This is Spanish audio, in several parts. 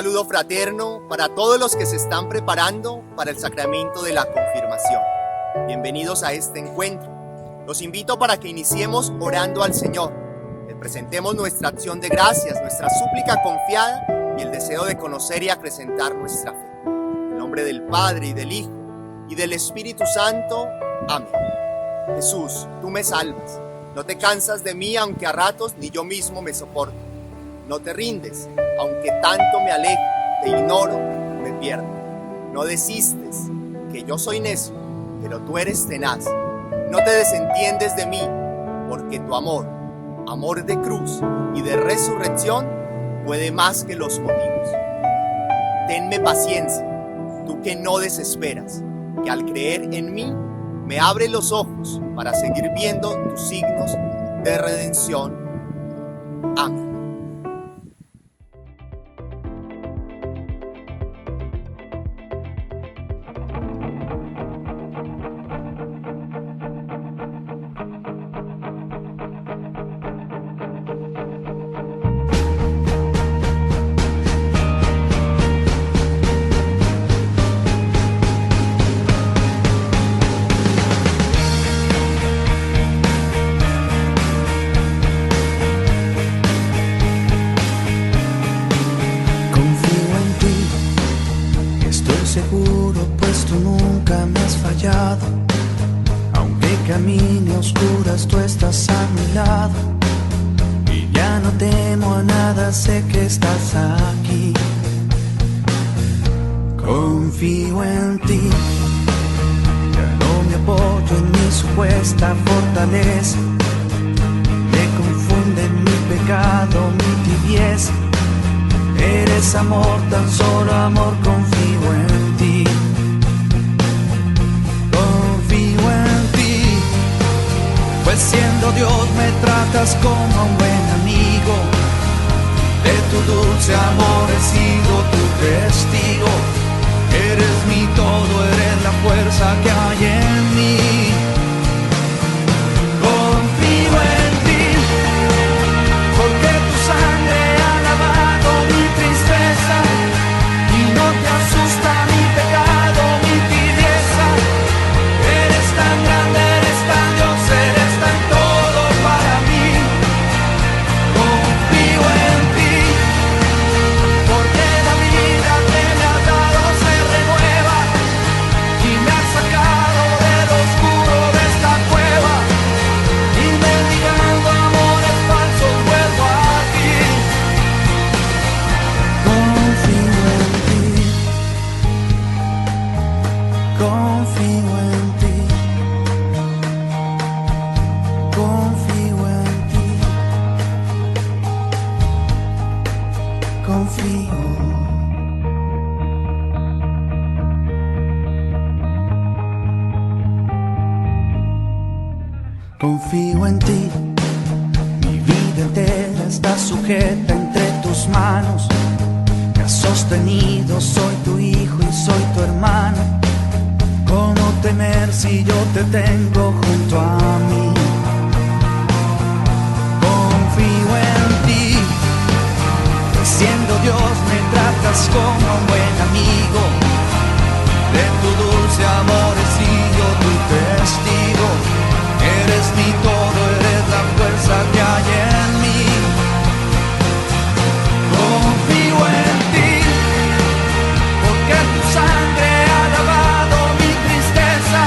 saludo fraterno para todos los que se están preparando para el sacramento de la confirmación. Bienvenidos a este encuentro. Los invito para que iniciemos orando al Señor. Le presentemos nuestra acción de gracias, nuestra súplica confiada y el deseo de conocer y acrecentar nuestra fe. En nombre del Padre y del Hijo y del Espíritu Santo. Amén. Jesús, tú me salvas. No te cansas de mí, aunque a ratos ni yo mismo me soporto. No te rindes, aunque tanto me alejo, te ignoro, me pierdo. No desistes, que yo soy necio, pero tú eres tenaz. No te desentiendes de mí, porque tu amor de cruz y de resurrección, puede más que los motivos. Tenme paciencia, tú que no desesperas, que al creer en mí, me abre los ojos para seguir viendo tus signos de redención. Amén. Seguro, pues tú nunca me has fallado. Aunque camine a oscuras, tú estás a mi lado. Y ya no temo a nada, sé que estás aquí. Confío en ti. Ya no me apoyo en mi supuesta fortaleza. Me confunde mi pecado, mi tibieza. Eres amor, tan solo amor, confío en ti. Confío en ti, pues siendo Dios me tratas como a un buen amigo. De tu dulce amor he sido tu testigo. Eres mi todo, eres la fuerza que hay en mí. Confío en ti, porque tu sangre ha lavado mi tristeza y no te asusta mi pecado, mi tibieza. Eres tan grande, eres tan Dios, eres tan todo para mí. Confío en ti, porque la vida que me has dado se renueva y me has sacado del oscuro de esta cueva y mendigando amores falsos vuelvo a ti. Confío en ti, confío en ti, confío en ti, confío. Confío en ti, mi vida entera está sujeta entre tus manos. Me has sostenido, soy tu hijo y soy tu hermano. ¿Cómo temer si yo te tengo junto a mí? Confío en ti, pues siendo Dios me tratas como a un buen amigo. De tu dulce amor he sido tu testigo. Eres mi todo, eres la fuerza que hay en mí. Confío en ti, porque tu sangre ha lavado mi tristeza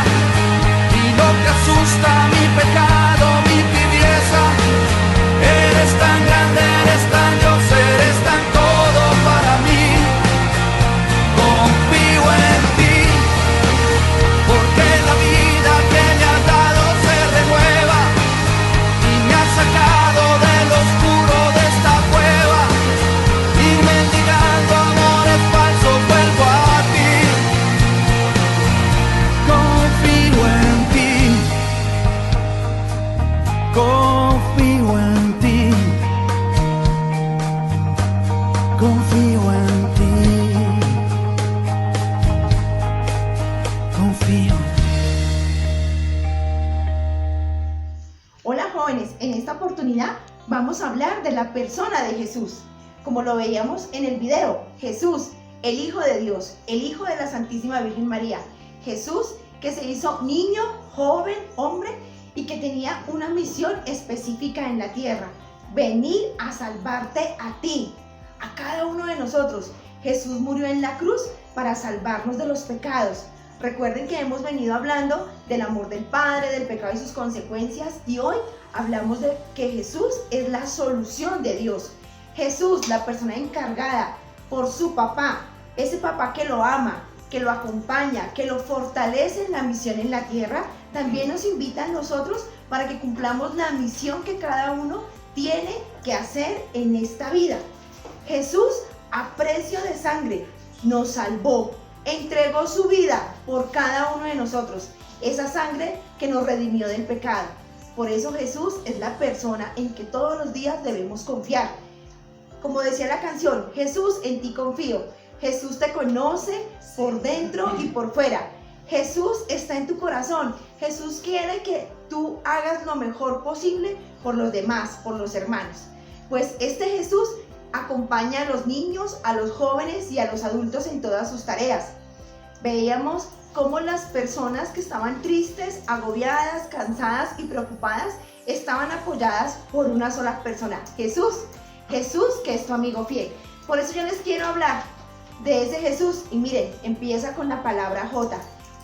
y no te asusta mi pecado, mi tibieza. Eres tan grande, eres tan Dios, eres tan todo para mí. Confío en ti, porque la vida que me has dado se renueva y me has sacado del oscuro de esta cueva y mendigando amores falsos vuelvo a ti. Confío en ti, confío en ti, confío en ti, confío. Hola jóvenes, en esta oportunidad vamos a hablar de la persona de Jesús. como lo veíamos en el video. Jesús, el Hijo de Dios, el Hijo de la Santísima Virgen María. Jesús que se hizo niño, joven, hombre y que tenía una misión específica en la tierra. Venir a salvarte a ti, a cada uno de nosotros. Jesús murió en la cruz para salvarnos de los pecados. Recuerden que hemos venido hablando del amor del Padre, del pecado y sus consecuencias, y hoy hablamos de que Jesús es la solución de Dios. Jesús, la persona encargada por su papá, ese papá que lo ama, que lo acompaña, que lo fortalece en la misión en la tierra, también nos invita a nosotros para que cumplamos la misión que cada uno tiene que hacer en esta vida. Jesús, a precio de sangre, nos salvó, entregó su vida por cada uno de nosotros, esa sangre que nos redimió del pecado. Por eso Jesús es la persona en que todos los días debemos confiar. Como decía la canción, Jesús, en ti confío. Jesús te conoce por dentro y por fuera. Jesús está en tu corazón. Jesús quiere que tú hagas lo mejor posible por los demás, por los hermanos. Pues este Jesús acompaña a los niños, a los jóvenes y a los adultos en todas sus tareas. Veíamos cómo las personas que estaban tristes, agobiadas, cansadas y preocupadas estaban apoyadas por una sola persona, Jesús. Jesús, que es tu amigo fiel. Por eso yo les quiero hablar de ese Jesús. Y miren, empieza con la palabra J.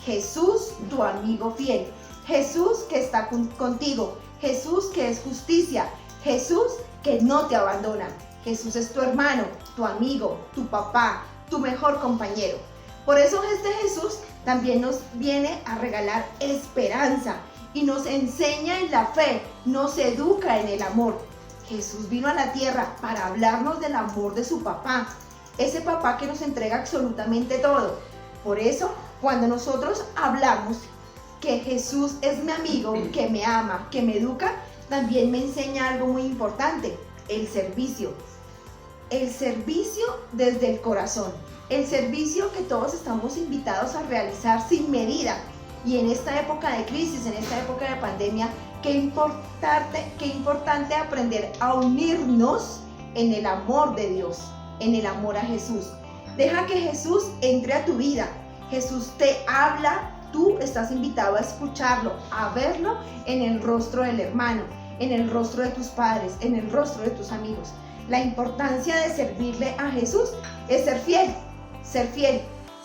Jesús, tu amigo fiel. Jesús que está contigo. Jesús que es justicia. Jesús que no te abandona. Jesús es tu hermano, tu amigo, tu papá, tu mejor compañero. Por eso este Jesús también nos viene a regalar esperanza y nos enseña en la fe, nos educa en el amor. Jesús vino a la tierra para hablarnos del amor de su papá, ese papá que nos entrega absolutamente todo. Por eso, cuando nosotros hablamos que Jesús es mi amigo, que me ama, que me educa, también me enseña algo muy importante, el servicio. El servicio desde el corazón, el servicio que todos estamos invitados a realizar sin medida. Y en esta época de crisis, en esta época de pandemia, qué importante aprender a unirnos en el amor de Dios, en el amor a Jesús. Deja que Jesús entre a tu vida. Jesús te habla, tú estás invitado a escucharlo, a verlo en el rostro del hermano, en el rostro de tus padres, en el rostro de tus amigos. La importancia de servirle a Jesús es ser fiel,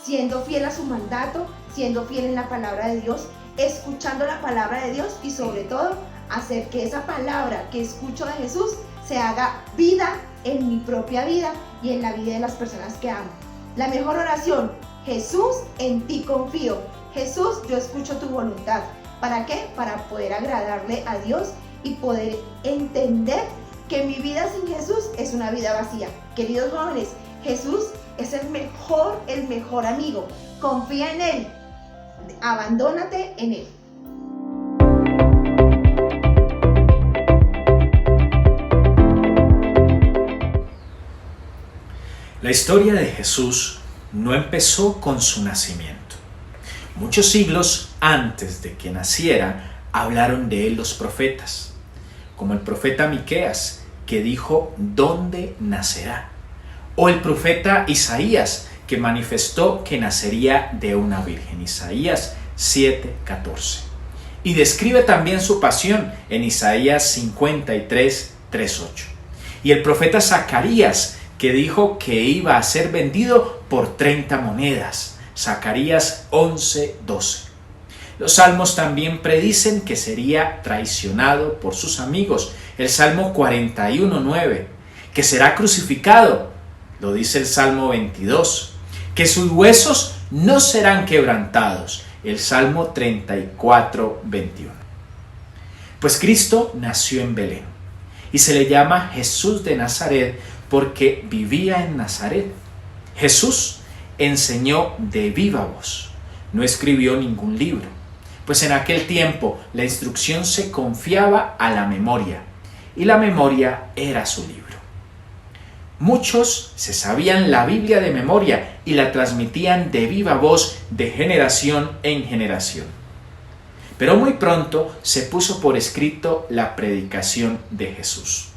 siendo fiel a su mandato, siendo fiel en la palabra de Dios, escuchando la palabra de Dios y sobre todo hacer que esa palabra que escucho de Jesús se haga vida en mi propia vida y en la vida de las personas que amo. La mejor oración, Jesús, en ti confío. Jesús, yo escucho tu voluntad. ¿Para qué? Para poder agradarle a Dios y poder entender que mi vida sin Jesús es una vida vacía. Queridos jóvenes, Jesús es el mejor amigo. Confía en Él, abandónate en Él. La historia de Jesús no empezó con su nacimiento. Muchos siglos antes de que naciera, hablaron de él los profetas, como el profeta Miqueas, que dijo ¿dónde nacerá? O el profeta Isaías, que manifestó que nacería de una virgen, Isaías 7:14. Y describe también su pasión en Isaías 53:3-8. Y el profeta Zacarías, que dijo que iba a ser vendido por 30 monedas, Zacarías 11:12. Los salmos también predicen que sería traicionado por sus amigos, el Salmo 41:9, que será crucificado, lo dice el Salmo 22, que sus huesos no serán quebrantados, el Salmo 34:21. Pues Cristo nació en Belén y se le llama Jesús de Nazaret porque vivía en Nazaret. Jesús enseñó de viva voz, no escribió ningún libro, pues en aquel tiempo la instrucción se confiaba a la memoria y la memoria era su libro. Muchos se sabían la Biblia de memoria y la transmitían de viva voz de generación en generación. Pero muy pronto se puso por escrito la predicación de Jesús.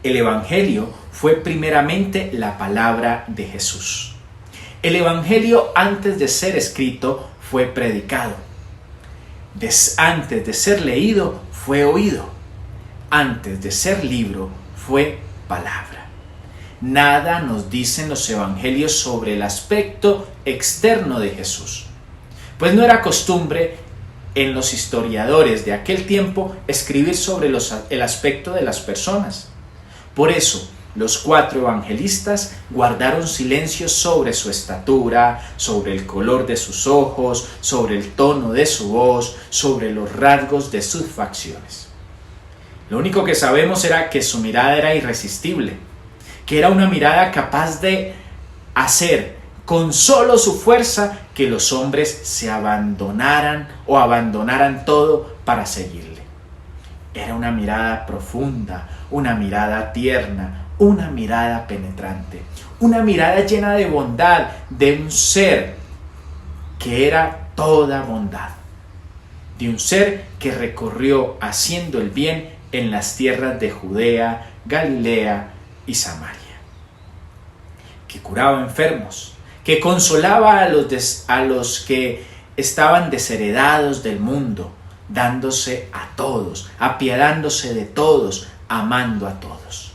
El Evangelio fue primeramente la palabra de Jesús. El Evangelio, antes de ser escrito, fue predicado. Antes de ser leído, fue oído. Antes de ser libro, fue palabra. Nada nos dicen los evangelios sobre el aspecto externo de Jesús, pues no era costumbre en los historiadores de aquel tiempo escribir sobre el aspecto de las personas. Por eso, los 4 evangelistas guardaron silencio sobre su estatura, sobre el color de sus ojos, sobre el tono de su voz, sobre los rasgos de sus facciones. Lo único que sabemos era que su mirada era irresistible, que era una mirada capaz de hacer con solo su fuerza que los hombres se abandonaran todo para seguirle. Era una mirada profunda, una mirada tierna, una mirada penetrante, una mirada llena de bondad de un ser que era toda bondad, de un ser que recorrió haciendo el bien en las tierras de Judea, Galilea y Samaria, que curaba enfermos, que consolaba a los que estaban desheredados del mundo, dándose a todos, apiadándose de todos, amando a todos.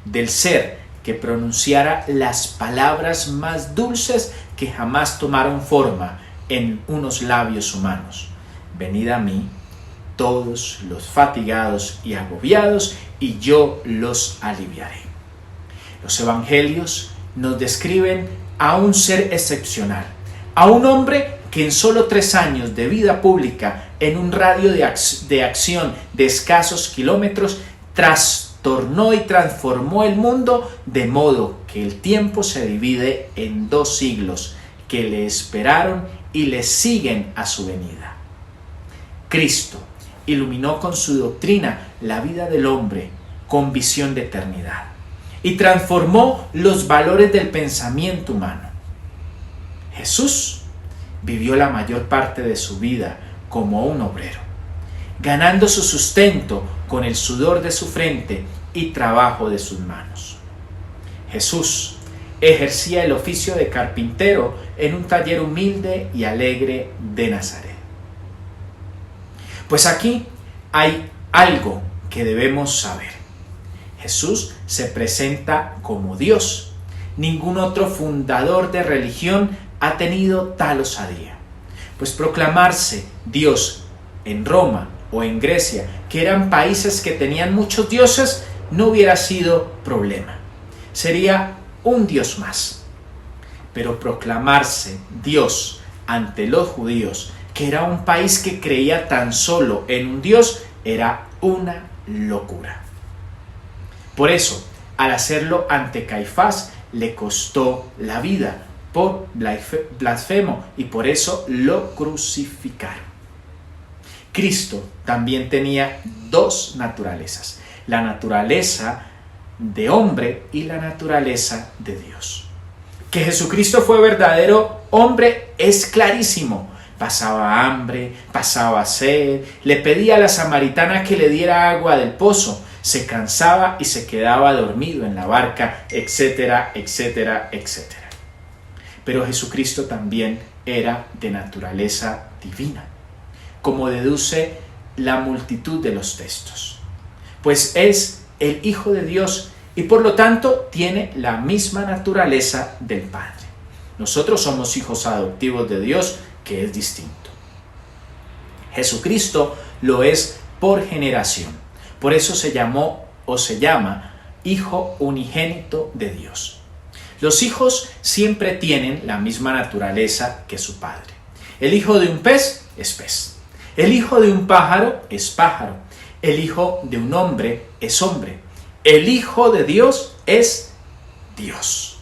Del ser que pronunciara las palabras más dulces que jamás tomaron forma en unos labios humanos. Venid a mí, todos los fatigados y agobiados, y yo los aliviaré. Los evangelios nos describen a un ser excepcional, a un hombre que en solo 3 años de vida pública, en un radio de acción de escasos kilómetros, trastornó y transformó el mundo de modo que el tiempo se divide en 2 siglos que le esperaron y le siguen a su venida. Cristo iluminó con su doctrina la vida del hombre con visión de eternidad y transformó los valores del pensamiento humano. Jesús vivió la mayor parte de su vida como un obrero, ganando su sustento con el sudor de su frente y trabajo de sus manos. Jesús ejercía el oficio de carpintero en un taller humilde y alegre de Nazaret. Pues aquí hay algo que debemos saber. Jesús se presenta como Dios. Ningún otro fundador de religión ha tenido tal osadía. Pues proclamarse Dios en Roma o en Grecia, que eran países que tenían muchos dioses, no hubiera sido problema. Sería un dios más. Pero proclamarse Dios ante los judíos, que era un país que creía tan solo en un Dios, era una locura. Por eso, al hacerlo ante Caifás, le costó la vida por blasfemo y por eso lo crucificaron. Cristo también tenía 2 naturalezas, la naturaleza de hombre y la naturaleza de Dios. Que Jesucristo fue verdadero hombre es clarísimo. Pasaba hambre, pasaba sed, le pedía a la samaritana que le diera agua del pozo, se cansaba y se quedaba dormido en la barca, etcétera, etcétera, etcétera. Pero Jesucristo también era de naturaleza divina, como deduce la multitud de los textos, pues es el Hijo de Dios y por lo tanto tiene la misma naturaleza del Padre. Nosotros somos hijos adoptivos de Dios, que es distinto. Jesucristo lo es por generación. Por eso se llamó o se llama Hijo unigénito de Dios. Los hijos siempre tienen la misma naturaleza que su padre. El hijo de un pez es pez. El hijo de un pájaro es pájaro. El hijo de un hombre es hombre. El hijo de Dios es Dios.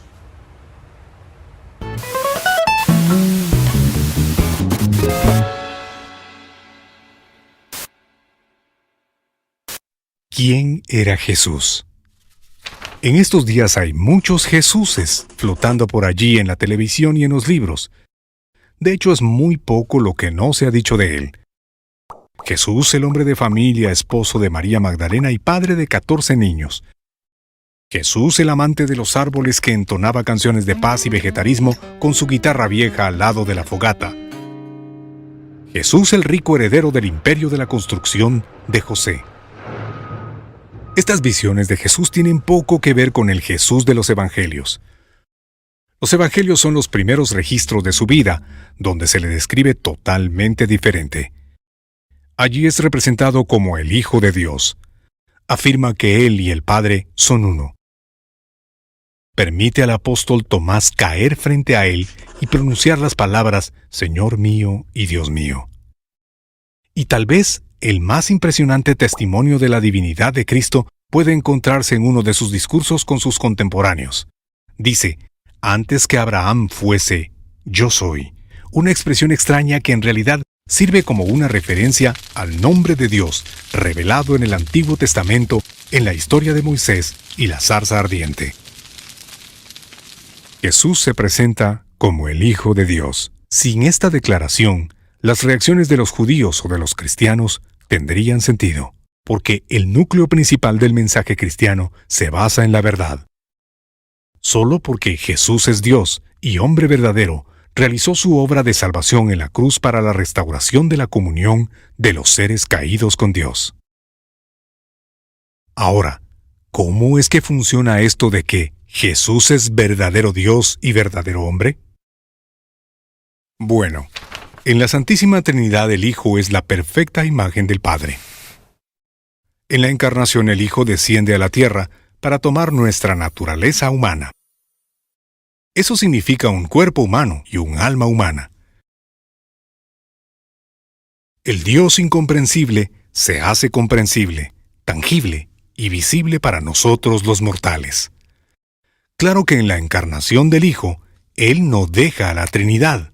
¿Quién era Jesús? En estos días hay muchos Jesuses flotando por allí en la televisión y en los libros. De hecho, es muy poco lo que no se ha dicho de él. Jesús, el hombre de familia, esposo de María Magdalena y padre de 14 niños. Jesús, el amante de los árboles que entonaba canciones de paz y vegetarismo con su guitarra vieja al lado de la fogata. Jesús, el rico heredero del imperio de la construcción de José. Estas visiones de Jesús tienen poco que ver con el Jesús de los Evangelios. Los Evangelios son los primeros registros de su vida, donde se le describe totalmente diferente. Allí es representado como el Hijo de Dios. Afirma que Él y el Padre son uno. Permite al apóstol Tomás caer frente a Él y pronunciar las palabras Señor mío y Dios mío. Y tal vez el más impresionante testimonio de la divinidad de Cristo puede encontrarse en uno de sus discursos con sus contemporáneos. Dice, antes que Abraham fuese, yo soy, una expresión extraña que en realidad sirve como una referencia al nombre de Dios revelado en el Antiguo Testamento en la historia de Moisés y la zarza ardiente. Jesús se presenta como el Hijo de Dios. Sin esta declaración, las reacciones de los judíos o de los cristianos tendrían sentido, porque el núcleo principal del mensaje cristiano se basa en la verdad. Solo porque Jesús es Dios y hombre verdadero, realizó su obra de salvación en la cruz para la restauración de la comunión de los seres caídos con Dios. Ahora, ¿cómo es que funciona esto de que Jesús es verdadero Dios y verdadero hombre? Bueno, en la Santísima Trinidad el Hijo es la perfecta imagen del Padre. En la Encarnación el Hijo desciende a la tierra para tomar nuestra naturaleza humana. Eso significa un cuerpo humano y un alma humana. El Dios incomprensible se hace comprensible, tangible y visible para nosotros los mortales. Claro que en la encarnación del Hijo, Él no deja a la Trinidad.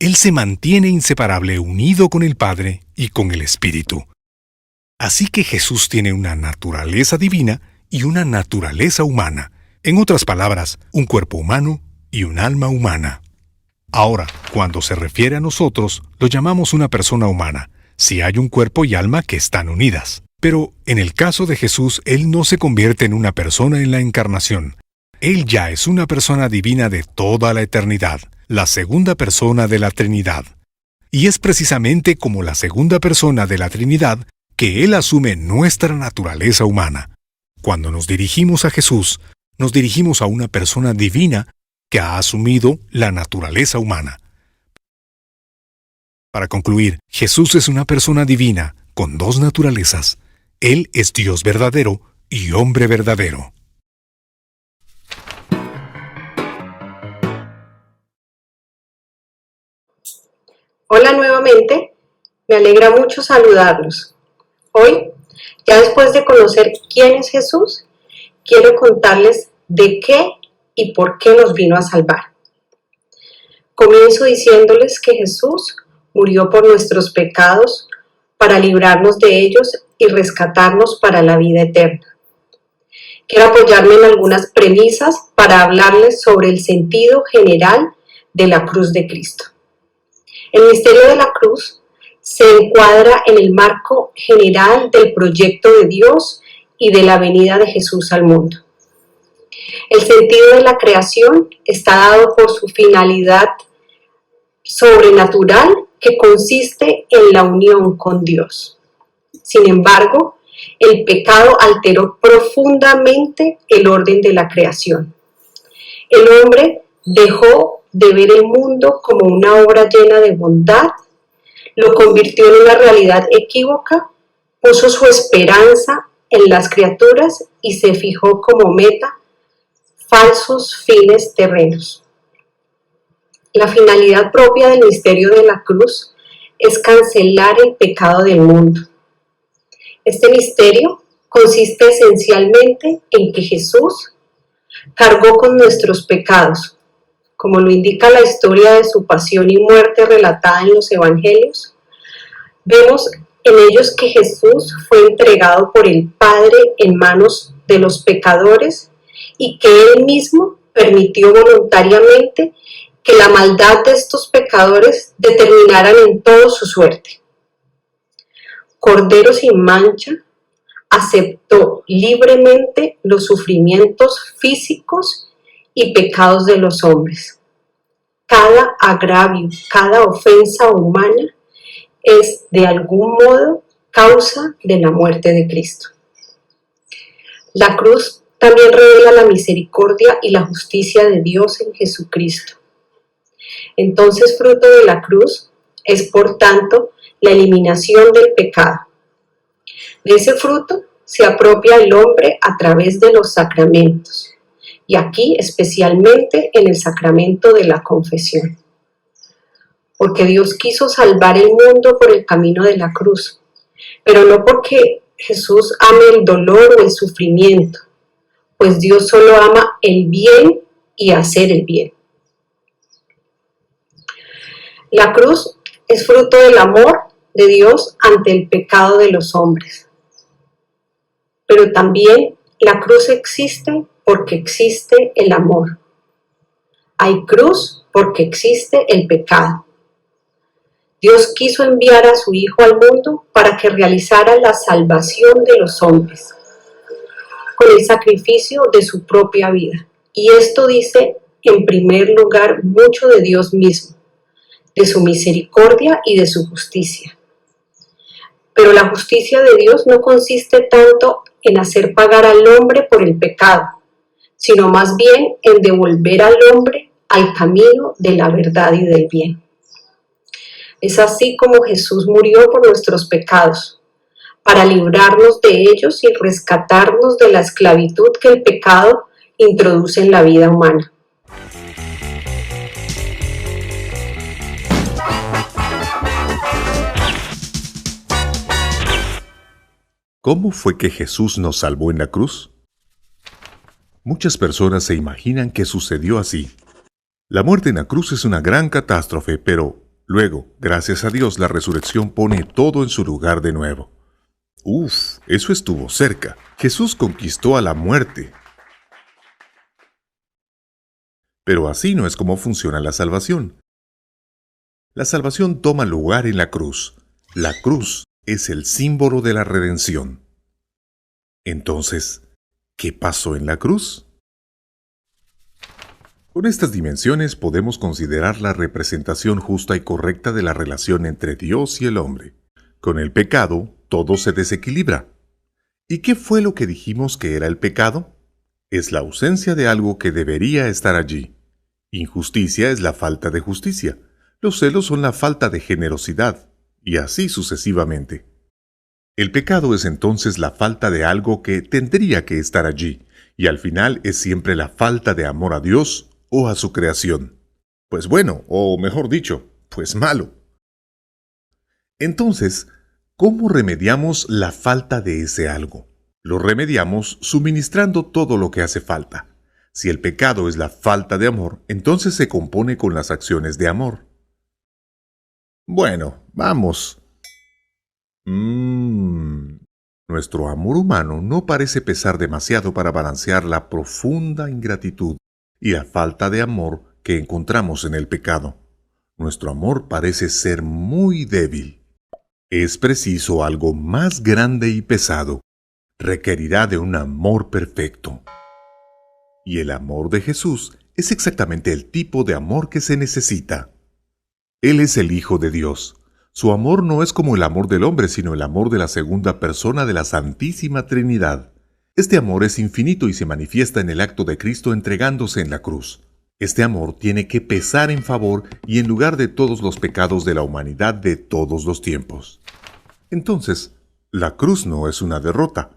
Él se mantiene inseparable unido con el Padre y con el Espíritu. Así que Jesús tiene una naturaleza divina y una naturaleza humana. En otras palabras, un cuerpo humano y un alma humana. Ahora, cuando se refiere a nosotros, lo llamamos una persona humana, si hay un cuerpo y alma que están unidas. Pero en el caso de Jesús, Él no se convierte en una persona en la encarnación. Él ya es una persona divina de toda la eternidad, la segunda persona de la Trinidad. Y es precisamente como la segunda persona de la Trinidad que Él asume nuestra naturaleza humana. Cuando nos dirigimos a Jesús, nos dirigimos a una persona divina que ha asumido la naturaleza humana. Para concluir, Jesús es una persona divina con dos naturalezas. Él es Dios verdadero y hombre verdadero. Hola nuevamente, me alegra mucho saludarlos. Hoy, ya después de conocer quién es Jesús, quiero contarles de qué y por qué nos vino a salvar. Comienzo diciéndoles que Jesús murió por nuestros pecados para librarnos de ellos y rescatarnos para la vida eterna. Quiero apoyarme en algunas premisas para hablarles sobre el sentido general de la cruz de Cristo. El misterio de la cruz se encuadra en el marco general del proyecto de Dios y de la venida de Jesús al mundo. El sentido de la creación está dado por su finalidad sobrenatural que consiste en la unión con Dios. Sin embargo, el pecado alteró profundamente el orden de la creación. El hombre dejó de ver el mundo como una obra llena de bondad, lo convirtió en una realidad equívoca, puso su esperanza en las criaturas y se fijó como meta falsos fines terrenos. La finalidad propia del misterio de la cruz es cancelar el pecado del mundo. Este misterio consiste esencialmente en que Jesús cargó con nuestros pecados, como lo indica la historia de su pasión y muerte relatada en los Evangelios. Vemos en ellos que Jesús fue entregado por el Padre en manos de los pecadores y que Él mismo permitió voluntariamente que la maldad de estos pecadores determinaran en todo su suerte. Cordero sin mancha, aceptó libremente los sufrimientos físicos y pecados de los hombres. Cada agravio, cada ofensa humana es de algún modo causa de la muerte de Cristo. La cruz también revela la misericordia y la justicia de Dios en Jesucristo. Entonces, fruto de la cruz es, por tanto, la eliminación del pecado. De ese fruto se apropia el hombre a través de los sacramentos, y aquí especialmente en el sacramento de la confesión. Porque Dios quiso salvar el mundo por el camino de la cruz, pero no porque Jesús ame el dolor o el sufrimiento, pues Dios solo ama el bien y hacer el bien. La cruz es fruto del amor de Dios ante el pecado de los hombres. Pero también la cruz existe porque existe el amor. Hay cruz porque existe el pecado. Dios quiso enviar a su Hijo al mundo para que realizara la salvación de los hombres, con el sacrificio de su propia vida. Y esto dice, en primer lugar, mucho de Dios mismo, de su misericordia y de su justicia. Pero la justicia de Dios no consiste tanto en hacer pagar al hombre por el pecado, sino más bien en devolver al hombre al camino de la verdad y del bien. Es así como Jesús murió por nuestros pecados, para librarnos de ellos y rescatarnos de la esclavitud que el pecado introduce en la vida humana. ¿Cómo fue que Jesús nos salvó en la cruz? Muchas personas se imaginan que sucedió así. La muerte en la cruz es una gran catástrofe, pero luego, gracias a Dios, la resurrección pone todo en su lugar de nuevo. Eso estuvo cerca. Jesús conquistó a la muerte. Pero así no es como funciona la salvación. La salvación toma lugar en la cruz. La cruz es el símbolo de la redención. Entonces, ¿qué pasó en la cruz? Con estas dimensiones podemos considerar la representación justa y correcta de la relación entre Dios y el hombre. Con el pecado, todo se desequilibra. ¿Y qué fue lo que dijimos que era el pecado? Es la ausencia de algo que debería estar allí. Injusticia es la falta de justicia. Los celos son la falta de generosidad. Y así sucesivamente. El pecado es entonces la falta de algo que tendría que estar allí, y al final es siempre la falta de amor a Dios o a su creación. Pues bueno, o mejor dicho, pues malo. Entonces, ¿cómo remediamos la falta de ese algo? Lo remediamos suministrando todo lo que hace falta. Si el pecado es la falta de amor, entonces se compone con las acciones de amor. Bueno, vamos. Nuestro amor humano no parece pesar demasiado para balancear la profunda ingratitud y la falta de amor que encontramos en el pecado. Nuestro amor parece ser muy débil. Es preciso algo más grande y pesado. Requerirá de un amor perfecto. Y el amor de Jesús es exactamente el tipo de amor que se necesita. Él es el Hijo de Dios. Su amor no es como el amor del hombre, sino el amor de la segunda persona de la Santísima Trinidad. Este amor es infinito y se manifiesta en el acto de Cristo entregándose en la cruz. Este amor tiene que pesar en favor y en lugar de todos los pecados de la humanidad de todos los tiempos. Entonces, la cruz no es una derrota.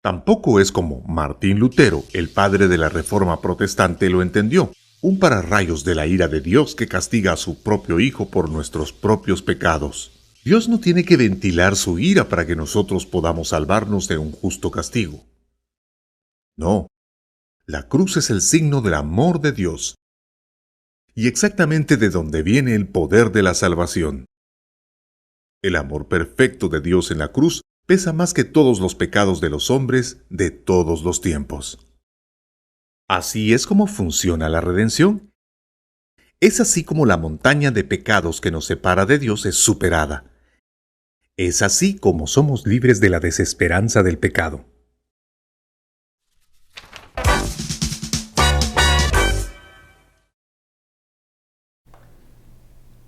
Tampoco es como Martín Lutero, el padre de la Reforma Protestante, lo entendió. Un pararrayos de la ira de Dios que castiga a su propio Hijo por nuestros propios pecados. Dios no tiene que ventilar su ira para que nosotros podamos salvarnos de un justo castigo. No, la cruz es el signo del amor de Dios, y exactamente de donde viene el poder de la salvación. El amor perfecto de Dios en la cruz pesa más que todos los pecados de los hombres de todos los tiempos. ¿Así es como funciona la redención? Es así como la montaña de pecados que nos separa de Dios es superada. Es así como somos libres de la desesperanza del pecado.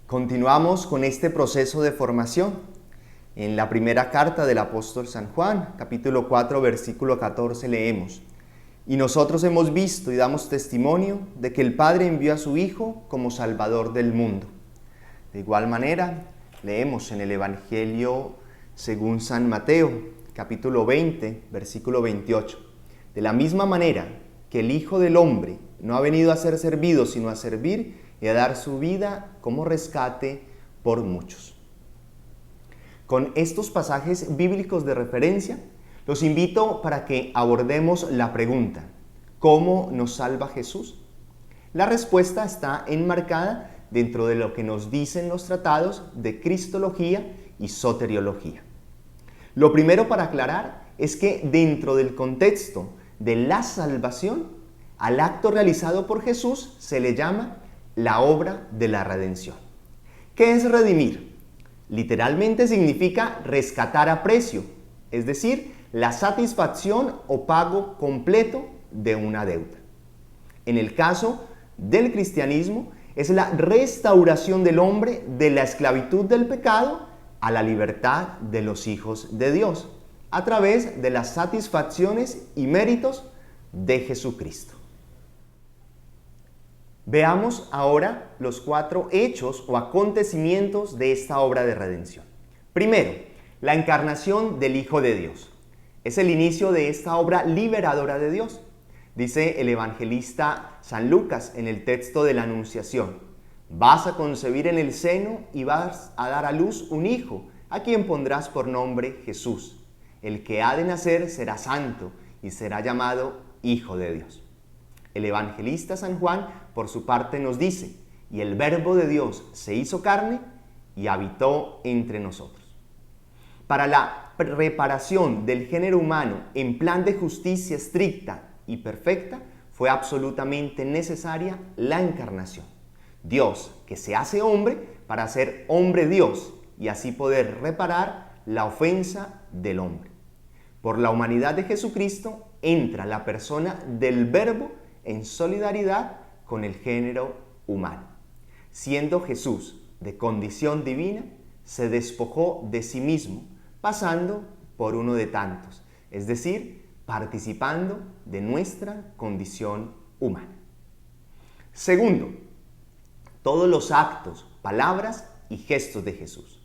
Continuamos con este proceso de formación. En la primera carta del apóstol San Juan, capítulo 4, versículo 14, leemos: Y nosotros hemos visto y damos testimonio de que el Padre envió a su Hijo como Salvador del mundo. De igual manera, leemos en el Evangelio según San Mateo, capítulo 20, versículo 28. De la misma manera que el Hijo del Hombre no ha venido a ser servido, sino a servir y a dar su vida como rescate por muchos. Con estos pasajes bíblicos de referencia, los invito para que abordemos la pregunta: ¿cómo nos salva Jesús? La respuesta está enmarcada dentro de lo que nos dicen los tratados de Cristología y Soteriología. Lo primero para aclarar es que dentro del contexto de la salvación, al acto realizado por Jesús se le llama la obra de la redención. ¿Qué es redimir? Literalmente significa rescatar a precio, es decir, la satisfacción o pago completo de una deuda. En el caso del cristianismo, es la restauración del hombre de la esclavitud del pecado a la libertad de los hijos de Dios, a través de las satisfacciones y méritos de Jesucristo. Veamos ahora los 4 hechos o acontecimientos de esta obra de redención. Primero, la encarnación del Hijo de Dios. Es el inicio de esta obra liberadora de Dios. Dice el evangelista San Lucas en el texto de la Anunciación: vas a concebir en el seno y vas a dar a luz un hijo, a quien pondrás por nombre Jesús. El que ha de nacer será santo y será llamado Hijo de Dios. El evangelista San Juan, por su parte, nos dice: y el Verbo de Dios se hizo carne y habitó entre nosotros. Para la reparación del género humano en plan de justicia estricta y perfecta, fue absolutamente necesaria la encarnación. Dios que se hace hombre para ser hombre Dios y así poder reparar la ofensa del hombre. Por la humanidad de Jesucristo entra la persona del Verbo en solidaridad con el género humano. Siendo Jesús de condición divina, se despojó de sí mismo, pasando por uno de tantos, es decir, participando de nuestra condición humana. Segundo, todos los actos, palabras y gestos de Jesús.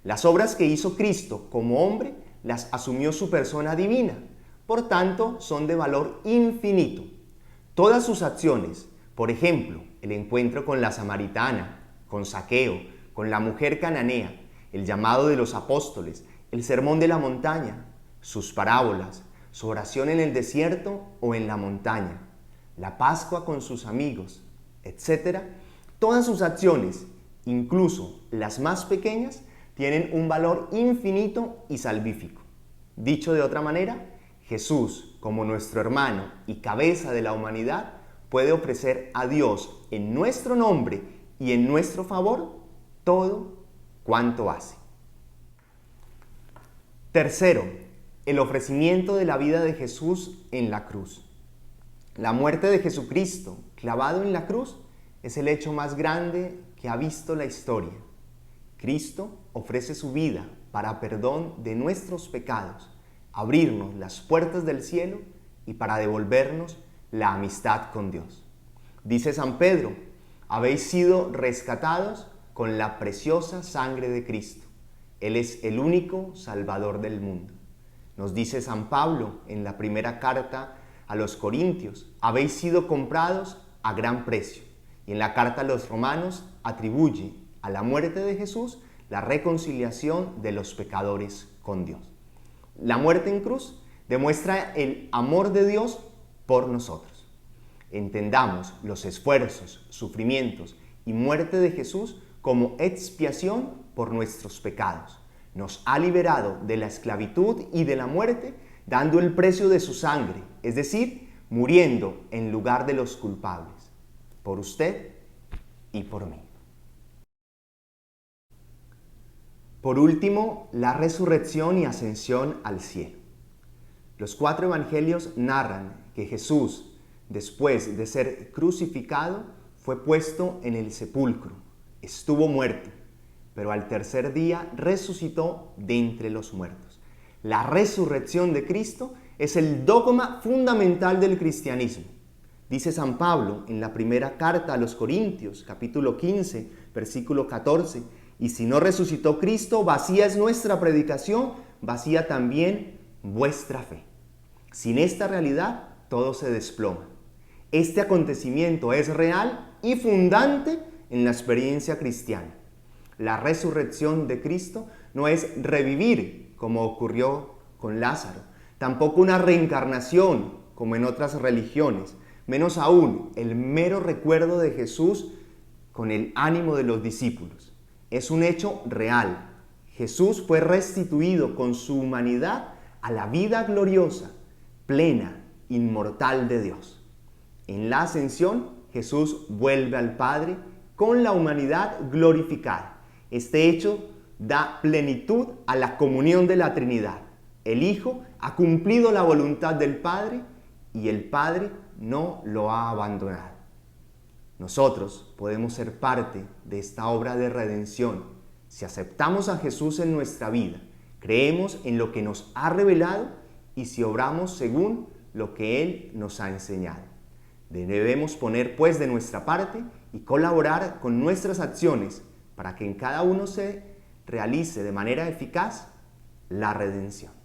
Las obras que hizo Cristo como hombre las asumió su persona divina, por tanto son de valor infinito. Todas sus acciones, por ejemplo, el encuentro con la samaritana, con Zaqueo, con la mujer cananea, el llamado de los apóstoles, el sermón de la montaña, sus parábolas, su oración en el desierto o en la montaña, la Pascua con sus amigos, etc. Todas sus acciones, incluso las más pequeñas, tienen un valor infinito y salvífico. Dicho de otra manera, Jesús, como nuestro hermano y cabeza de la humanidad, puede ofrecer a Dios en nuestro nombre y en nuestro favor todo cuanto hace. Tercero, el ofrecimiento de la vida de Jesús en la cruz. La muerte de Jesucristo clavado en la cruz es el hecho más grande que ha visto la historia. Cristo ofrece su vida para perdón de nuestros pecados, abrirnos las puertas del cielo y para devolvernos la amistad con Dios. Dice San Pedro: habéis sido rescatados con la preciosa sangre de Cristo. Él es el único Salvador del mundo. Nos dice San Pablo en la primera carta a los Corintios: habéis sido comprados a gran precio. Y en la carta a los Romanos atribuye a la muerte de Jesús la reconciliación de los pecadores con Dios. La muerte en cruz demuestra el amor de Dios por nosotros. Entendamos los esfuerzos, sufrimientos y muerte de Jesús como expiación por nuestros pecados. Nos ha liberado de la esclavitud y de la muerte, dando el precio de su sangre, es decir, muriendo en lugar de los culpables, por usted y por mí. Por último, la resurrección y ascensión al cielo. Los 4 evangelios narran que Jesús, después de ser crucificado, fue puesto en el sepulcro, estuvo muerto, pero al tercer día resucitó de entre los muertos. La resurrección de Cristo es el dogma fundamental del cristianismo. Dice San Pablo en la primera carta a los Corintios, capítulo 15, versículo 14, y si no resucitó Cristo, vacía es nuestra predicación, vacía también vuestra fe. Sin esta realidad, todo se desploma. Este acontecimiento es real y fundante en la experiencia cristiana. La resurrección de Cristo no es revivir, como ocurrió con Lázaro, tampoco una reencarnación, como en otras religiones, menos aún el mero recuerdo de Jesús con el ánimo de los discípulos. Es un hecho real. Jesús fue restituido con su humanidad a la vida gloriosa, plena, inmortal de Dios. En la ascensión, Jesús vuelve al Padre con la humanidad glorificada. Este hecho da plenitud a la comunión de la Trinidad. El Hijo ha cumplido la voluntad del Padre y el Padre no lo ha abandonado. Nosotros podemos ser parte de esta obra de redención si aceptamos a Jesús en nuestra vida, creemos en lo que nos ha revelado y si obramos según lo que Él nos ha enseñado. Debemos poner pues de nuestra parte y colaborar con nuestras acciones para que en cada uno se realice de manera eficaz la redención.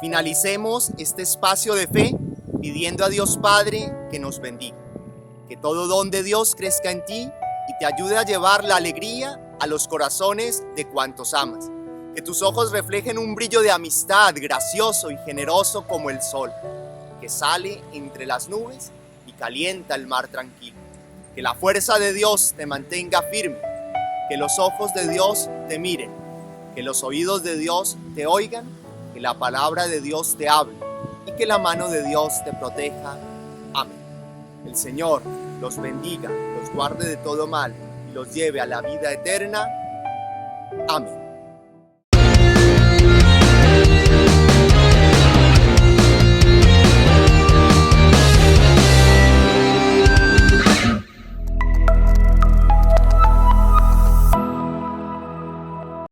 Finalicemos este espacio de fe pidiendo a Dios Padre que nos bendiga, que todo don de Dios crezca en ti y te ayude a llevar la alegría a los corazones de cuantos amas, que tus ojos reflejen un brillo de amistad gracioso y generoso como el sol, que sale entre las nubes y calienta el mar tranquilo, que la fuerza de Dios te mantenga firme, que los ojos de Dios te miren, que los oídos de Dios te oigan, que la palabra de Dios te hable y que la mano de Dios te proteja. Amén. El Señor los bendiga, los guarde de todo mal y los lleve a la vida eterna. Amén.